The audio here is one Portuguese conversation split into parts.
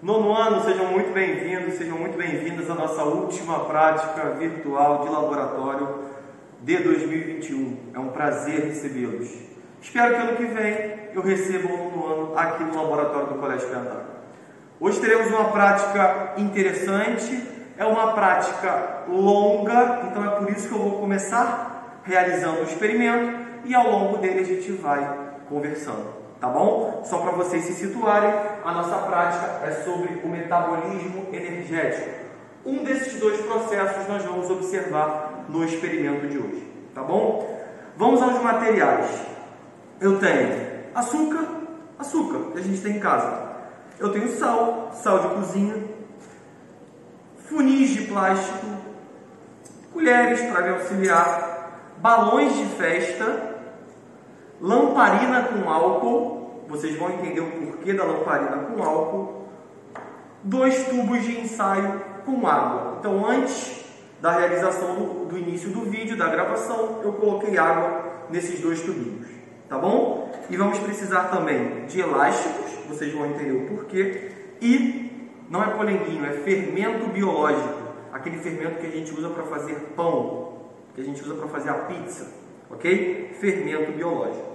Nono ano, sejam muito bem-vindos, sejam muito bem-vindas à nossa última prática virtual de laboratório de 2021. É um prazer recebê-los. Espero que ano que vem eu receba o nono ano aqui no laboratório do Colégio Pentágono. Hoje teremos uma prática interessante, é uma prática longa, então é por isso que eu vou começar realizando o experimento e ao longo dele a gente vai conversando. Tá bom? Só para vocês se situarem, a nossa prática é sobre o metabolismo energético. Um desses dois processos nós vamos observar no experimento de hoje. Tá bom? Vamos aos materiais. Eu tenho açúcar que a gente tem em casa. Eu tenho sal de cozinha, funis de plástico, colheres para me auxiliar, balões de festa, lamparina com álcool, vocês vão entender o porquê da lamparina com álcool, 2 tubos de ensaio com água. Então, antes da realização do início do vídeo, da gravação, eu coloquei água nesses 2 tubinhos, tá bom? E vamos precisar também de elásticos, vocês vão entender o porquê, e não é polenguinho, é fermento biológico, aquele fermento que a gente usa para fazer pão, que a gente usa para fazer a pizza, ok? Fermento biológico.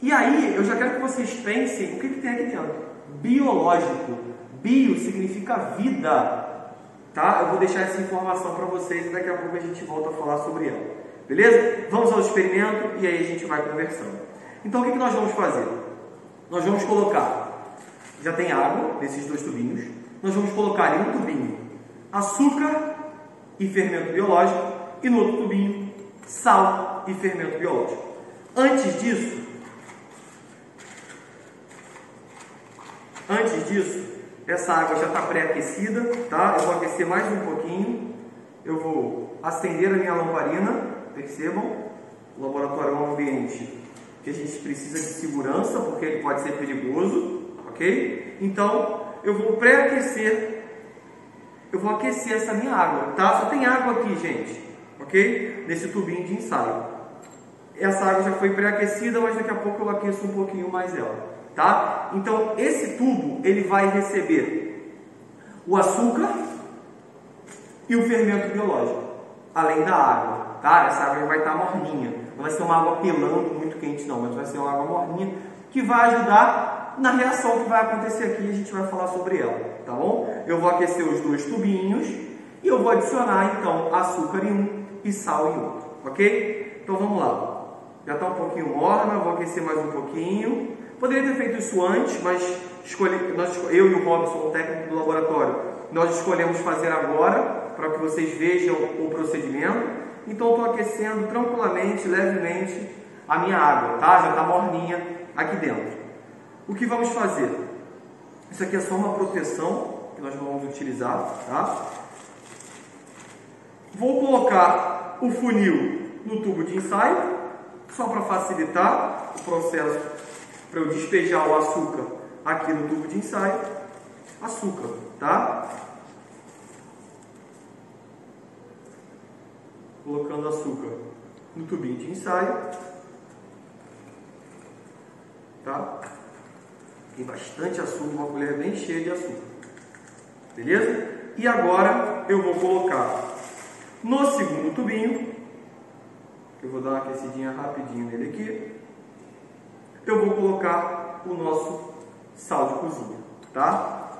E aí, eu já quero que vocês pensem o que tem aqui dentro. Biológico. Bio significa vida. Tá? Eu vou deixar essa informação para vocês e daqui a pouco a gente volta a falar sobre ela. Beleza? Vamos ao experimento e aí a gente vai conversando. Então, o que nós vamos fazer? Nós vamos colocar, já tem água nesses 2 tubinhos, nós vamos colocar em um tubinho açúcar e fermento biológico e no outro tubinho sal e fermento biológico. Antes disso, essa água já está pré-aquecida, tá? Eu vou aquecer mais um pouquinho. Eu vou acender a minha lamparina, percebam? O laboratório é um ambiente que a gente precisa de segurança, porque ele pode ser perigoso, ok? Então, eu vou pré-aquecer, eu vou aquecer essa minha água, tá? Só tem água aqui, gente, ok? Nesse tubinho de ensaio. Essa água já foi pré-aquecida, mas daqui a pouco eu aqueço um pouquinho mais ela. Tá? Então, esse tubo ele vai receber o açúcar e o fermento biológico, além da água. Tá? Essa água vai estar morninha. Não vai ser uma água pelando, muito quente não, mas vai ser uma água morninha que vai ajudar na reação que vai acontecer aqui e a gente vai falar sobre ela. Tá bom? Eu vou aquecer os 2 tubinhos e eu vou adicionar então açúcar em um e sal em outro. Ok? Então vamos lá. Já está um pouquinho morna, vou aquecer mais um pouquinho. Poderia ter feito isso antes, mas eu e o Robson, o técnico do laboratório, nós escolhemos fazer agora, para que vocês vejam o procedimento. Então, estou aquecendo tranquilamente, levemente, a minha água, tá? Já está morninha aqui dentro. O que vamos fazer? Isso aqui é só uma proteção que nós vamos utilizar, tá? Vou colocar o funil no tubo de ensaio, só para facilitar o processo, para eu despejar o açúcar aqui no tubo de ensaio. Açúcar, tá? Colocando açúcar no tubinho de ensaio. Tá? Tem bastante açúcar, uma colher bem cheia de açúcar. Beleza? E agora eu vou colocar no segundo tubinho, eu vou dar uma aquecidinha rapidinho nele aqui. Eu vou colocar o nosso sal de cozinha, tá?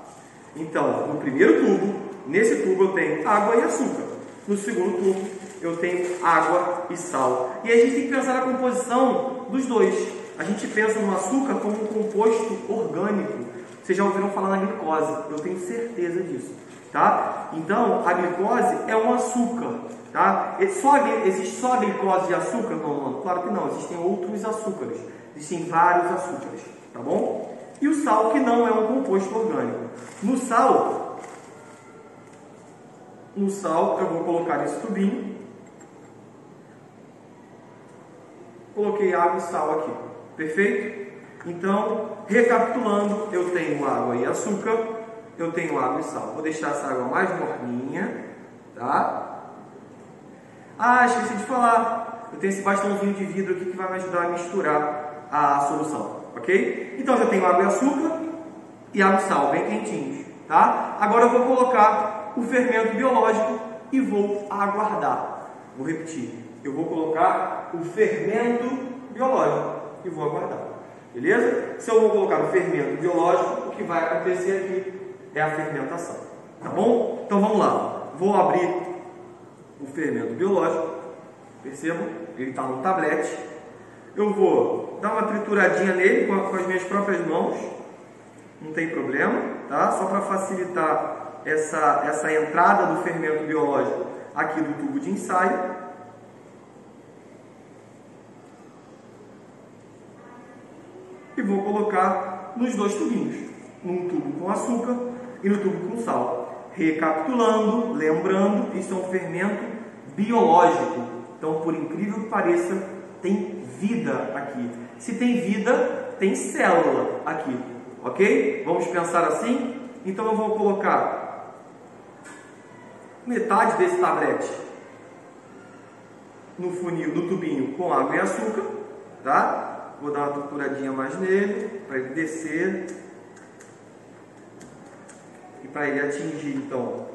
Então, no primeiro tubo, nesse tubo eu tenho água e açúcar. No segundo tubo, eu tenho água e sal. E aí a gente tem que pensar na composição dos dois. A gente pensa no açúcar como um composto orgânico. Vocês já ouviram falar na glicose, eu tenho certeza disso, tá? Então, a glicose é um açúcar, tá? Existe só a glicose de açúcar? Não, claro que não, existem outros açúcares. Existem vários açúcares, tá bom? E o sal, que não é um composto orgânico. No sal eu vou colocar nesse tubinho. Coloquei água e sal aqui. Perfeito? Então, recapitulando, eu tenho água e açúcar, eu tenho água e sal. Vou deixar essa água mais morninha, tá? Ah, esqueci de falar. Eu tenho esse bastãozinho de vidro aqui que vai me ajudar a misturar a solução, ok? Então já tenho água e açúcar e água e sal bem quentinhos. tá? Agora eu vou colocar o fermento biológico e vou aguardar. Vou repetir. Eu vou colocar o fermento biológico e vou aguardar. Beleza? Se eu vou colocar o fermento biológico, o que vai acontecer aqui é a fermentação. Tá bom? Então vamos lá. Vou abrir o fermento biológico. Percebam? Ele está no tablete. Eu vou dar uma trituradinha nele com as minhas próprias mãos. Não tem problema, tá? Só para facilitar essa entrada do fermento biológico aqui do tubo de ensaio. E vou colocar nos dois tubinhos, num tubo com açúcar e no tubo com sal. Recapitulando, lembrando, isso é um fermento biológico. Então, por incrível que pareça, tem vida aqui. Se tem vida, tem célula aqui, ok? Vamos pensar assim? Então eu vou colocar metade desse tablete no funil, no tubinho com água e açúcar, tá? Vou dar uma trituradinha mais nele, para ele descer. E para ele atingir, então,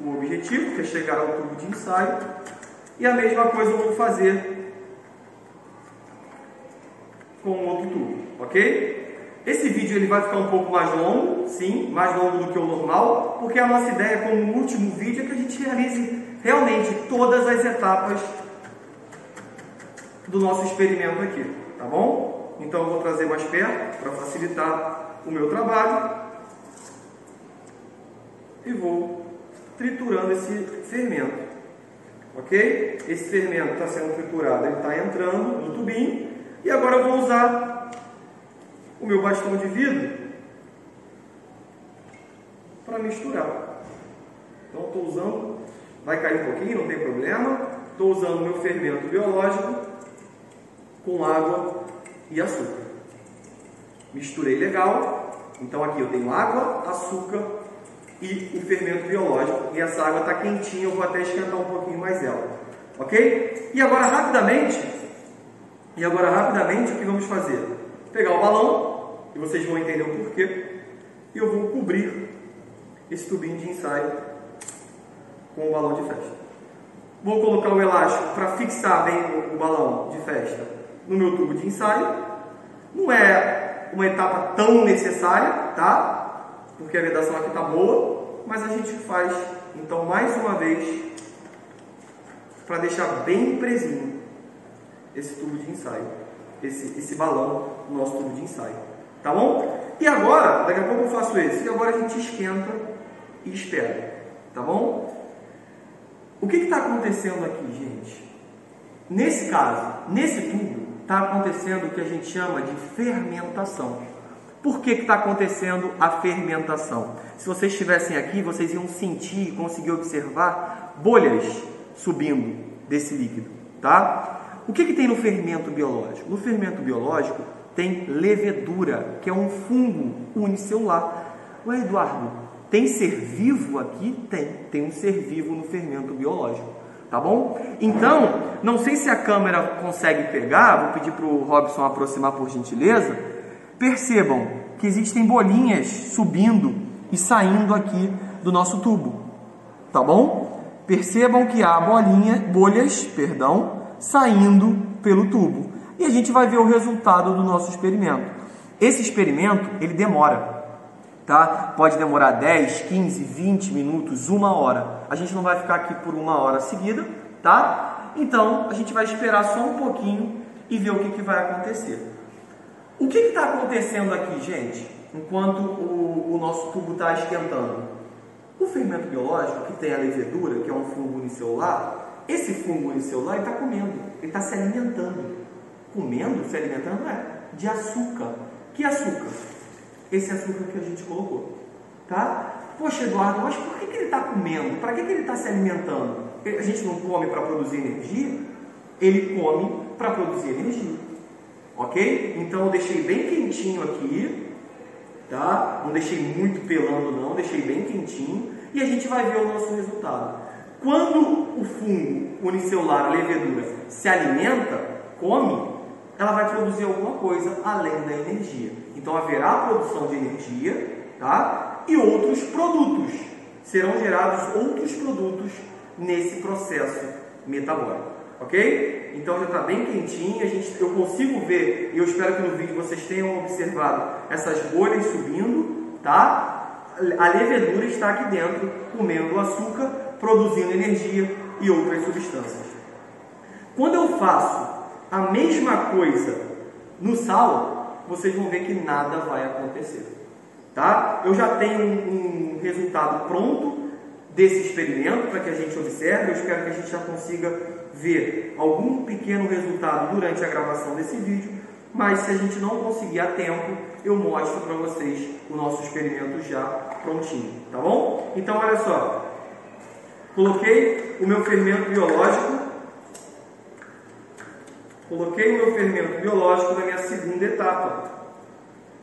o objetivo, que é chegar ao tubo de ensaio. E a mesma coisa eu vou fazer com o outro tubo, ok? Esse vídeo ele vai ficar um pouco mais longo, sim, mais longo do que o normal, porque a nossa ideia, como no último vídeo, é que a gente realize realmente todas as etapas do nosso experimento aqui. Tá bom? Então eu vou trazer mais perto para facilitar o meu trabalho e vou triturando esse fermento, ok? Esse fermento está sendo triturado, ele está entrando no tubinho e agora eu vou usar o meu bastão de vidro para misturar. Então estou usando, vai cair um pouquinho, não tem problema. Estou usando o meu fermento biológico com água e açúcar. Misturei legal. Então aqui eu tenho água, açúcar e o fermento biológico. E essa água está quentinha, eu vou até esquentar um pouquinho mais ela. Ok? E agora rapidamente, o que vamos fazer? Pegar o balão, e vocês vão entender o porquê, e eu vou cobrir esse tubinho de ensaio com o balão de festa. Vou colocar o elástico para fixar bem o balão de festa no meu tubo de ensaio. Não é uma etapa tão necessária, tá? Porque a vedação aqui está boa, mas a gente faz, então, mais uma vez, para deixar bem presinho esse tubo de ensaio, esse balão no nosso tubo de ensaio, tá bom? E agora, daqui a pouco eu faço esse, e agora a gente esquenta e espera, tá bom? O que está acontecendo aqui, gente? Nesse caso, nesse tubo, está acontecendo o que a gente chama de fermentação. Por que está acontecendo a fermentação? Se vocês estivessem aqui, vocês iam sentir e conseguir observar bolhas subindo desse líquido, tá? O que tem no fermento biológico? No fermento biológico tem levedura, que é um fungo unicelular. Ué, Eduardo, tem ser vivo aqui? Tem um ser vivo no fermento biológico. Tá bom? Então, não sei se a câmera consegue pegar, vou pedir para o Robson aproximar por gentileza. Percebam que existem bolinhas subindo e saindo aqui do nosso tubo. Tá bom? Percebam que há bolhas, saindo pelo tubo. E a gente vai ver o resultado do nosso experimento. Esse experimento, ele demora. Tá? Pode demorar 10, 15, 20 minutos, 1 hora. A gente não vai ficar aqui por 1 hora seguida, tá? Então, a gente vai esperar só um pouquinho e ver o que vai acontecer. O que está acontecendo aqui, gente, enquanto o nosso tubo está esquentando? O fermento biológico, que tem a levedura, que é um fungo unicelular, esse fungo unicelular está comendo, ele está se alimentando. Comendo, se alimentando, de açúcar. Que açúcar? Esse açúcar que a gente colocou, tá? Poxa, Eduardo, mas por que ele está comendo? Para que ele está se alimentando? A gente não come para produzir energia? Ele come para produzir energia, ok? Então eu deixei bem quentinho aqui, tá? Não deixei muito pelando não, deixei bem quentinho e a gente vai ver o nosso resultado. Quando o fungo unicelular, a levedura, se alimenta, come, ela vai produzir alguma coisa além da energia. Então haverá produção de energia, tá? E outros produtos. Serão gerados outros produtos nesse processo metabólico. Ok? Então já está bem quentinho, eu consigo ver, e eu espero que no vídeo vocês tenham observado essas bolhas subindo, tá? A levedura está aqui dentro, comendo o açúcar, produzindo energia e outras substâncias. Quando eu faço a mesma coisa no sal, vocês vão ver que nada vai acontecer. Tá? Eu já tenho um resultado pronto desse experimento para que a gente observe. Eu espero que a gente já consiga ver algum pequeno resultado durante a gravação desse vídeo, mas se a gente não conseguir a tempo, eu mostro para vocês o nosso experimento já prontinho, tá bom? Então olha só, coloquei o meu fermento biológico na minha segunda etapa,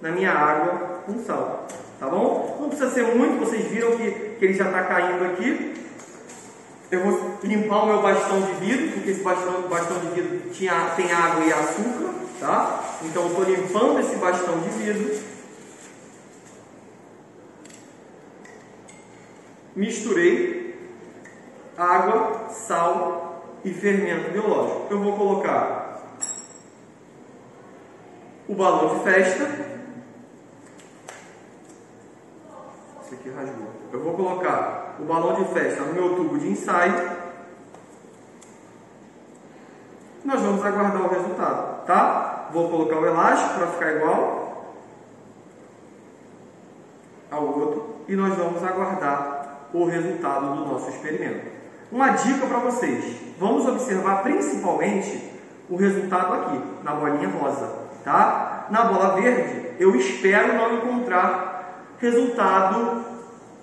na minha água com sal, tá bom? Não precisa ser muito, vocês viram que ele já está caindo aqui. Eu vou limpar o meu bastão de vidro, porque esse bastão de vidro tem água e açúcar, tá? Então eu estou limpando esse bastão de vidro. Misturei água, sal e fermento biológico. Eu vou colocar o balão de festa. Esse aqui rasgou. Eu vou colocar o balão de festa no meu tubo de ensaio. Nós vamos aguardar o resultado, tá? Vou colocar o elástico para ficar igual ao outro e nós vamos aguardar o resultado do nosso experimento. Uma dica para vocês: vamos observar principalmente o resultado aqui, na bolinha rosa, tá? Na bola verde, eu espero não encontrar resultado,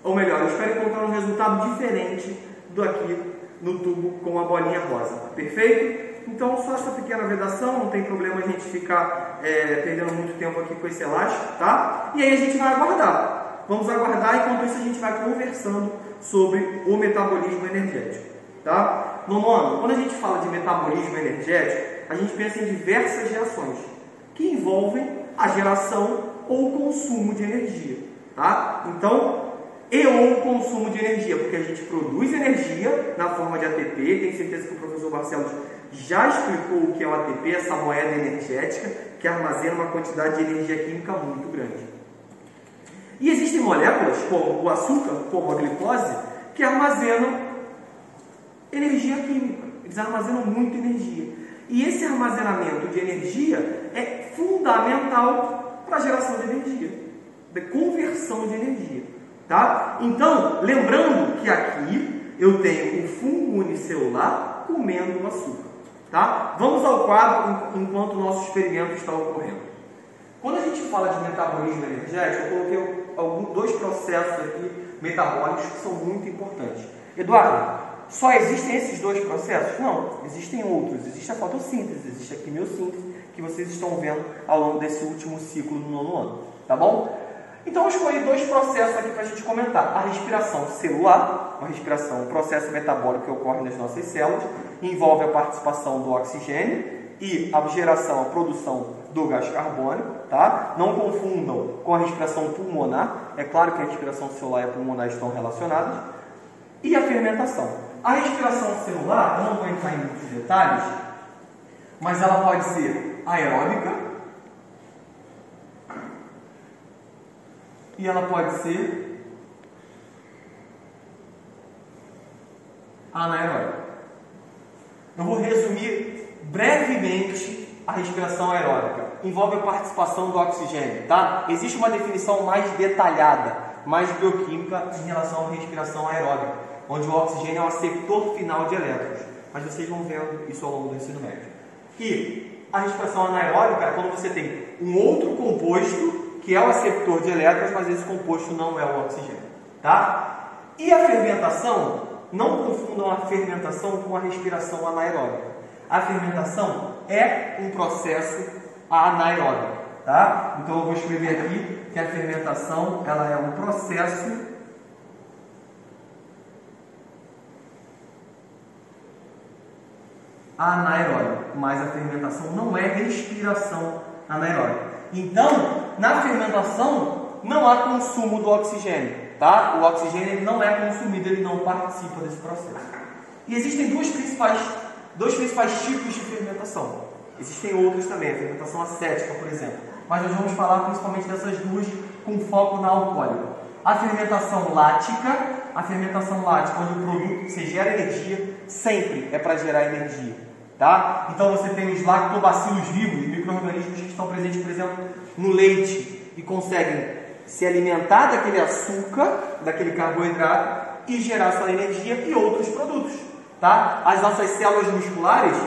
ou melhor, eu espero encontrar um resultado diferente do aqui no tubo com a bolinha rosa, perfeito? Então, só essa pequena vedação, não tem problema a gente ficar perdendo muito tempo aqui com esse elástico, tá? E aí a gente vai aguardar. Vamos aguardar, enquanto isso a gente vai conversando sobre o metabolismo energético, tá? Nono ano, quando a gente fala de metabolismo energético, a gente pensa em diversas reações que envolvem a geração ou consumo de energia, tá? Então, ou o consumo de energia, porque a gente produz energia na forma de ATP. Tenho certeza que o professor Barcelos já explicou o que é o ATP, essa moeda energética que armazena uma quantidade de energia química muito grande. E existem moléculas, como o açúcar, como a glicose, que armazenam energia química. Eles armazenam muita energia. E esse armazenamento de energia é fundamental para a geração de energia, de conversão de energia. Tá? Então, lembrando que aqui eu tenho um fungo unicelular comendo o açúcar. Tá? Vamos ao quadro enquanto o nosso experimento está ocorrendo. Quando a gente fala de metabolismo energético, eu coloquei dois processos aqui metabólicos que são muito importantes. Eduardo, só existem esses dois processos? Não, existem outros. Existe a fotossíntese, existe a quimiossíntese, que vocês estão vendo ao longo desse último ciclo do nono ano. Tá bom? Então, eu escolhi dois processos aqui para a gente comentar. A respiração celular, um processo metabólico que ocorre nas nossas células, envolve a participação do oxigênio e a geração, a produção do gás carbônico, tá? Não confundam com a respiração pulmonar. É claro que a respiração celular e a pulmonar estão relacionadas. E a fermentação. A respiração celular, eu não vou entrar em muitos detalhes, mas ela pode ser aeróbica, e ela pode ser anaeróbica. Eu vou resumir brevemente a respiração aeróbica. Envolve a participação do oxigênio, tá? Existe uma definição mais detalhada, mais bioquímica em relação à respiração aeróbica, onde o oxigênio é o aceptor final de elétrons. Mas vocês vão vendo isso ao longo do ensino médio. E a respiração anaeróbica é quando você tem um outro composto que é o aceptor de elétrons, mas esse composto não é o oxigênio, tá? E a fermentação, não confundam a fermentação com a respiração anaeróbica. A fermentação é um processo anaeróbico, tá? Então eu vou escrever aqui que a fermentação, ela é um processo anaeróbico, mas a fermentação não é respiração anaeróbica. Então, na fermentação, não há consumo do oxigênio, tá? O oxigênio ele não é consumido, ele não participa desse processo. E existem dois principais tipos de fermentação. Existem outros também, a fermentação acética, por exemplo. Mas nós vamos falar principalmente dessas duas com foco na alcoólica. A fermentação lática, onde o produto, você gera energia, sempre é para gerar energia, tá? Então você tem os lactobacilos vivos, micro-organismos que estão presentes, por exemplo, no leite e conseguem se alimentar daquele açúcar, daquele carboidrato e gerar sua energia e outros produtos, tá? As nossas células musculares,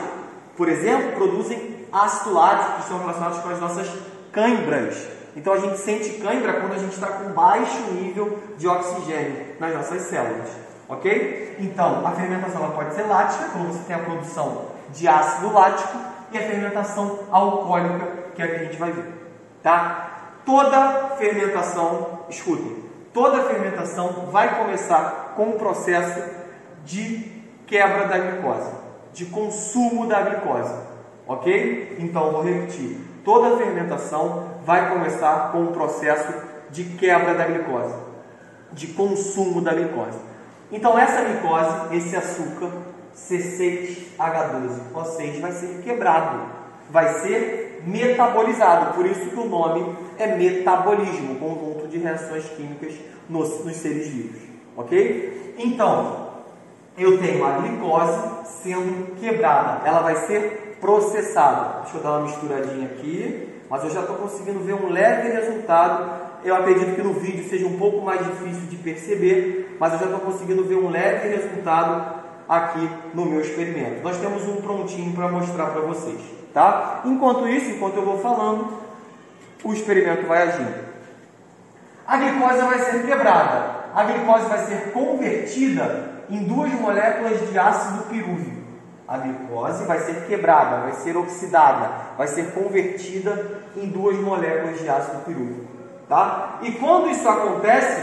por exemplo, produzem ácido lático, que estão relacionados com as nossas câimbras. Então a gente sente cãibra quando a gente está com baixo nível de oxigênio nas nossas células, ok? Então a fermentação ela pode ser lática, quando você tem a produção de ácido lático, e a fermentação alcoólica, que é a que a gente vai ver, tá? Toda fermentação, escutem, toda fermentação vai começar com um processo de quebra da glicose, de consumo da glicose, ok? Então vou repetir. Toda fermentação vai começar com um processo de quebra da glicose, de consumo da glicose. Então essa glicose, esse açúcar C6H12O6 vai ser quebrado, vai ser metabolizado. Por isso que o nome é metabolismo, conjunto de reações químicas nos seres vivos, ok? Então eu tenho a glicose sendo quebrada, ela vai ser processada. Deixa eu dar uma misturadinha aqui, mas eu já estou conseguindo ver um leve resultado. Eu acredito que no vídeo seja um pouco mais difícil de perceber, mas eu já estou conseguindo ver um leve resultado aqui no meu experimento. Nós temos um prontinho para mostrar para vocês, tá? Enquanto isso, enquanto eu vou falando, o experimento vai agindo. A glicose vai ser quebrada. A glicose vai ser convertida em 2 moléculas de ácido pirúvico. A glicose vai ser quebrada, vai ser oxidada, vai ser convertida em 2 moléculas de ácido pirúvico, tá? E quando isso acontece,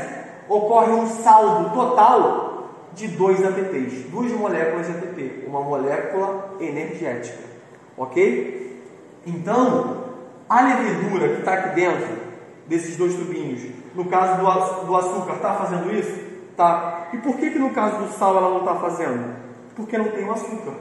ocorre um saldo total de 2 ATPs, 2 moléculas de ATP, uma molécula energética, ok? Então, a levedura que está aqui dentro desses 2 tubinhos, no caso do açúcar, está fazendo isso? Tá. E por que no caso do sal ela não está fazendo? Porque não tem o açúcar.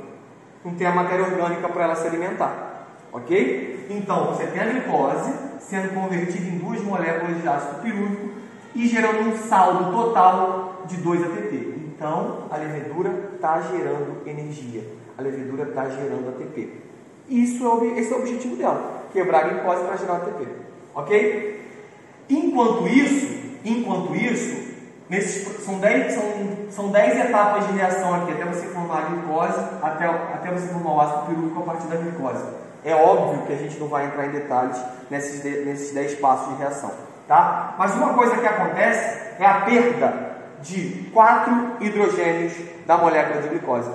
Não tem a matéria orgânica para ela se alimentar, ok? Então, você tem a glicose sendo convertida em 2 moléculas de ácido pirúvico e gerando um saldo total de 2 ATP. Então, a levedura está gerando energia, a levedura está gerando ATP. Esse é o objetivo dela, quebrar a glicose para gerar ATP, ok? Enquanto isso, são 10 etapas de reação aqui, até você formar a glicose, até você formar o ácido pirúvico a partir da glicose. É óbvio que a gente não vai entrar em detalhes nesses 10 passos de reação, tá? Mas uma coisa que acontece é a perda de 4 hidrogênios da molécula de glicose.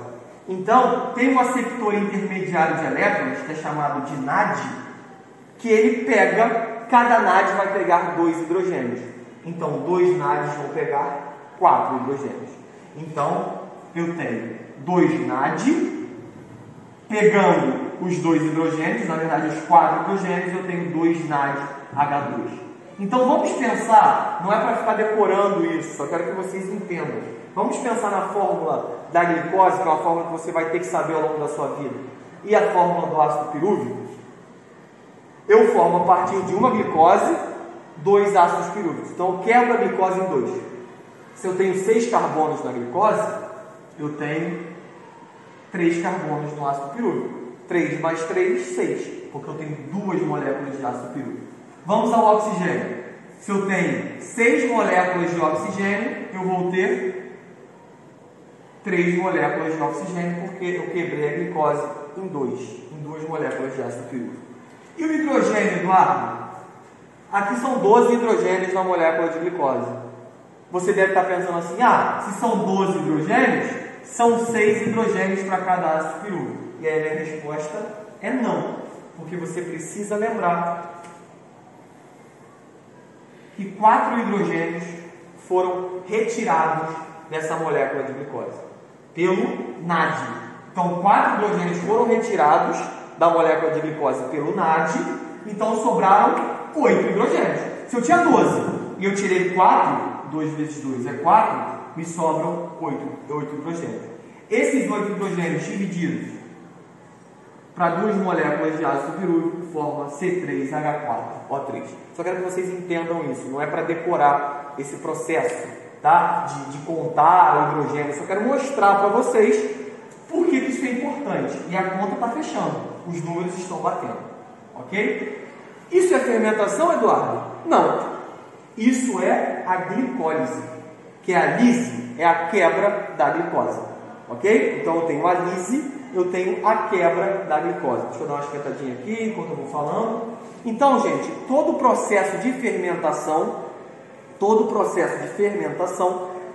Então, tem um aceptor intermediário de elétrons, que é chamado de NAD, que ele cada NAD vai pegar 2 hidrogênios. Então, 2 NADs vão pegar 4 hidrogênios. Então, eu tenho 2 NAD pegando os 2 hidrogênios, na verdade, os 4 hidrogênios, eu tenho 2 NAD H2. Então, vamos pensar, não é para ficar decorando isso, só quero que vocês entendam. Vamos pensar na fórmula da glicose, que é uma fórmula que você vai ter que saber ao longo da sua vida, e a fórmula do ácido pirúvico. Eu formo a partir de uma glicose 2 ácidos pirúvicos. Então, eu quebro a glicose em 2. Se eu tenho 6 carbonos na glicose, eu tenho 3 carbonos no ácido pirúvico. 3 mais 3, 6, porque eu tenho 2 moléculas de ácido pirúvico. Vamos ao oxigênio. Se eu tenho 6 moléculas de oxigênio, eu vou ter 3 moléculas de oxigênio, porque eu quebrei a glicose em 2 moléculas de ácido pirúvico. E o hidrogênio, Eduardo? Aqui são 12 hidrogênios na molécula de glicose. Você deve estar pensando assim, se são 12 hidrogênios, são 6 hidrogênios para cada ácido pirúvico. E aí a minha resposta é não, porque você precisa lembrar que 4 hidrogênios foram retirados dessa molécula de glicose pelo NAD. Então, 4 hidrogênios foram retirados da molécula de glicose pelo NAD, então sobraram 8 hidrogênios. Se eu tinha 12 e eu tirei 4, 2 vezes 2 é 4, me sobram 8 hidrogênios. Esses 8 hidrogênios divididos para 2 moléculas de ácido pirúvico forma C3H4O3. Só quero que vocês entendam isso, não é para decorar esse processo, tá? de contar o hidrogênio, só quero mostrar para vocês por que isso é importante. E a conta está fechando, os números estão batendo, ok? Isso é fermentação, Eduardo? Não, isso é a glicólise, que é a lise, é a quebra da glicose, ok? Então eu tenho a lise, eu tenho a quebra da glicose. Deixa eu dar uma esquentadinha aqui enquanto eu vou falando. Então, gente, todo o processo de fermentação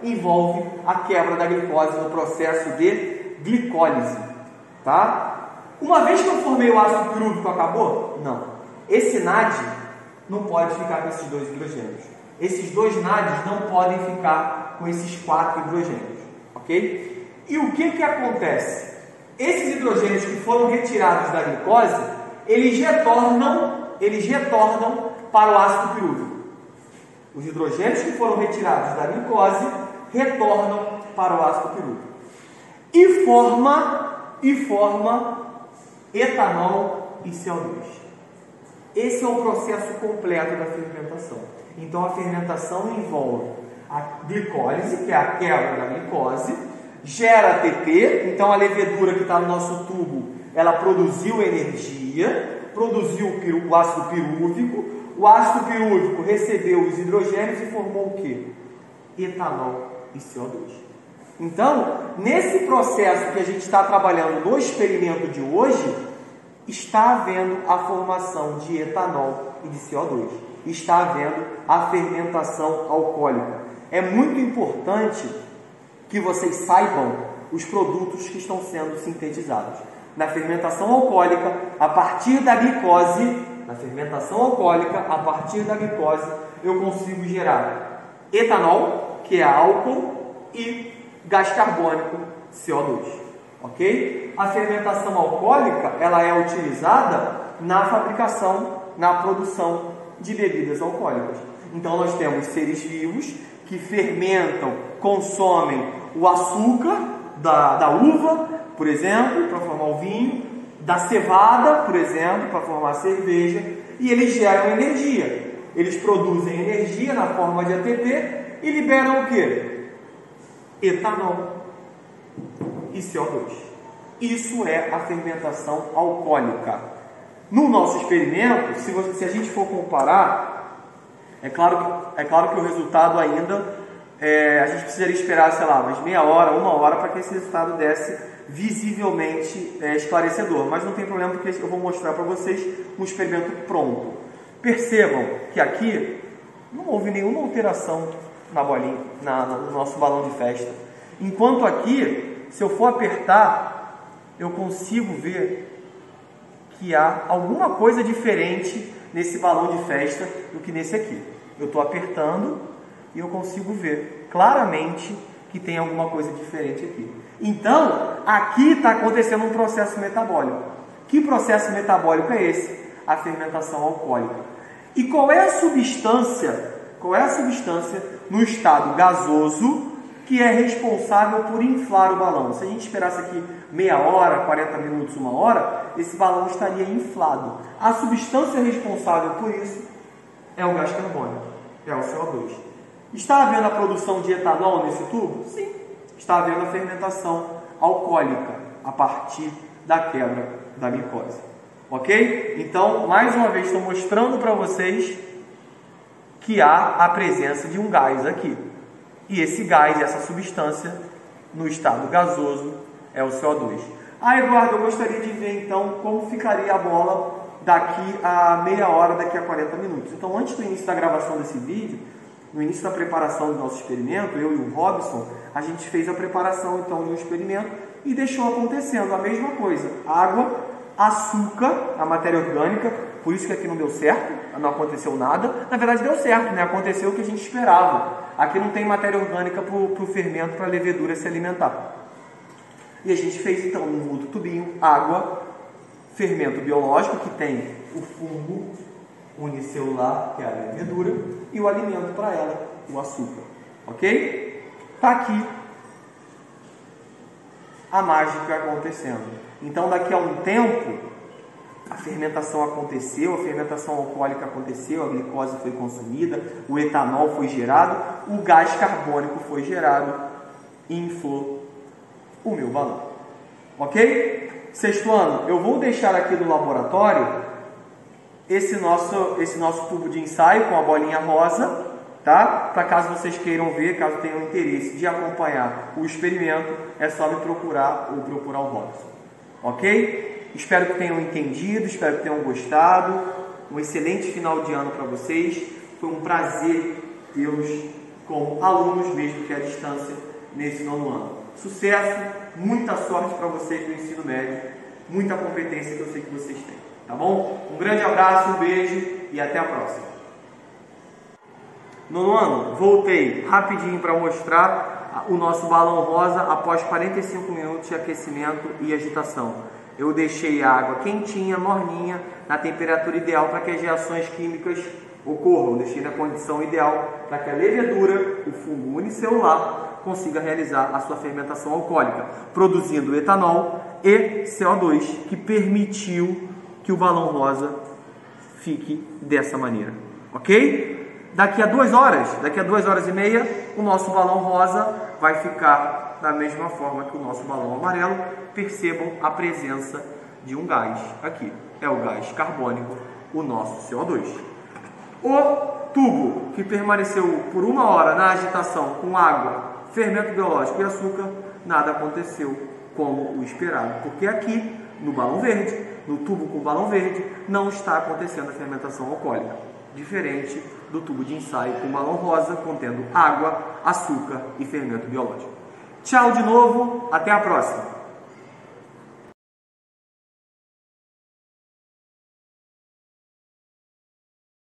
envolve a quebra da glicose no processo de glicólise, tá? Uma vez que eu formei o ácido pirúvico, acabou? Não. Esse NAD não pode ficar com esses 2 hidrogênios. Esses 2 NADs não podem ficar com esses 4 hidrogênios, ok? E o que acontece? Esses hidrogênios que foram retirados da glicose, eles retornam para o ácido pirúvico. Os hidrogênios que foram retirados da glicose retornam para o ácido pirúvico e forma etanol e CO2. Esse é o processo completo da fermentação. Então a fermentação envolve a glicólise, que é a quebra da glicose, gera ATP, então a levedura que está no nosso tubo, ela produziu energia, produziu o ácido pirúvico, o ácido pirúvico recebeu os hidrogênios e formou o quê? Etanol e CO2. Então, nesse processo que a gente está trabalhando no experimento de hoje, está havendo a formação de etanol e de CO2, está havendo a fermentação alcoólica. É muito importante que vocês saibam os produtos que estão sendo sintetizados. Na fermentação alcoólica, a partir da glicose, eu consigo gerar etanol, que é álcool, e gás carbônico, CO2. Ok? A fermentação alcoólica, ela é utilizada na fabricação, na produção de bebidas alcoólicas. Então, nós temos seres vivos que fermentam, consomem o açúcar da uva, por exemplo, para formar o vinho, da cevada, por exemplo, para formar a cerveja, e eles geram energia. Eles produzem energia na forma de ATP e liberam o quê? Etanol e CO2. Isso é a fermentação alcoólica. No nosso experimento, se a gente for comparar, é claro que o resultado ainda, a gente precisaria esperar, sei lá, mais meia hora, 1 hora, para que esse resultado desse visivelmente esclarecedor. Mas não tem problema, porque eu vou mostrar para vocês um experimento pronto. Percebam que aqui não houve nenhuma alteração na bolinha, no nosso balão de festa. Enquanto aqui, se eu for apertar, eu consigo ver que há alguma coisa diferente nesse balão de festa do que nesse aqui. Eu estou apertando e eu consigo ver claramente que tem alguma coisa diferente aqui. Então, aqui está acontecendo um processo metabólico. Que processo metabólico é esse? A fermentação alcoólica. E qual é a substância no estado gasoso que é responsável por inflar o balão? Se a gente esperasse aqui meia hora, 40 minutos, 1 hora, esse balão estaria inflado. A substância responsável por isso é o gás carbônico, é o CO2. Está havendo a produção de etanol nesse tubo? Sim. Está havendo a fermentação alcoólica a partir da quebra da glicose. Ok? Então, mais uma vez, estou mostrando para vocês que há a presença de um gás aqui. E esse gás, essa substância, no estado gasoso, é o CO2. Ah, Eduardo, eu gostaria de ver, então, como ficaria a bola daqui a meia hora, daqui a 40 minutos. Então, antes do início da gravação desse vídeo, no início da preparação do nosso experimento, eu e o Robson, a gente fez a preparação, então, de um experimento e deixou acontecendo a mesma coisa. Água, açúcar, a matéria orgânica, por isso que aqui não deu certo, não aconteceu nada. Na verdade, deu certo, né? Aconteceu o que a gente esperava. Aqui não tem matéria orgânica para o fermento, para a levedura se alimentar. E a gente fez, então, um outro tubinho, água, fermento biológico, que tem o fungo unicelular, que é a levedura, e o alimento para ela, o açúcar. Ok? Está aqui a mágica acontecendo. Então, daqui a um tempo, a fermentação aconteceu, a fermentação alcoólica aconteceu, a glicose foi consumida, o etanol foi gerado, o gás carbônico foi gerado e inflou o meu balão. Ok? Sexto ano, eu vou deixar aqui no laboratório esse nosso tubo de ensaio com a bolinha rosa, tá? Para caso vocês queiram ver, caso tenham interesse de acompanhar o experimento, é só me procurar ou procurar o Robson. Ok? Espero que tenham entendido, espero que tenham gostado. Um excelente final de ano para vocês. Foi um prazer tê-los como alunos, mesmo que à distância, nesse nono ano. Sucesso, muita sorte para vocês no ensino médio, muita competência que eu sei que vocês têm. Tá bom? Um grande abraço, um beijo e até a próxima. Nono ano, voltei rapidinho para mostrar o nosso balão rosa após 45 minutos de aquecimento e agitação. Eu deixei a água quentinha, morninha, na temperatura ideal para que as reações químicas ocorram. Deixei na condição ideal para que a levedura, o fungo unicelular, consiga realizar a sua fermentação alcoólica, produzindo etanol e CO2, que permitiu que o balão rosa fique dessa maneira. Ok? Daqui a 2 horas, daqui a 2 horas e meia, o nosso balão rosa vai ficar da mesma forma que o nosso balão amarelo. Percebam a presença de um gás aqui. É o gás carbônico, o nosso CO2. O tubo que permaneceu por 1 hora na agitação com água, fermento biológico e açúcar, nada aconteceu como o esperado. Porque aqui, no balão verde, no tubo com balão verde, não está acontecendo a fermentação alcoólica. Diferente do tubo de ensaio com balão rosa, contendo água, açúcar e fermento biológico. Tchau de novo, até a próxima!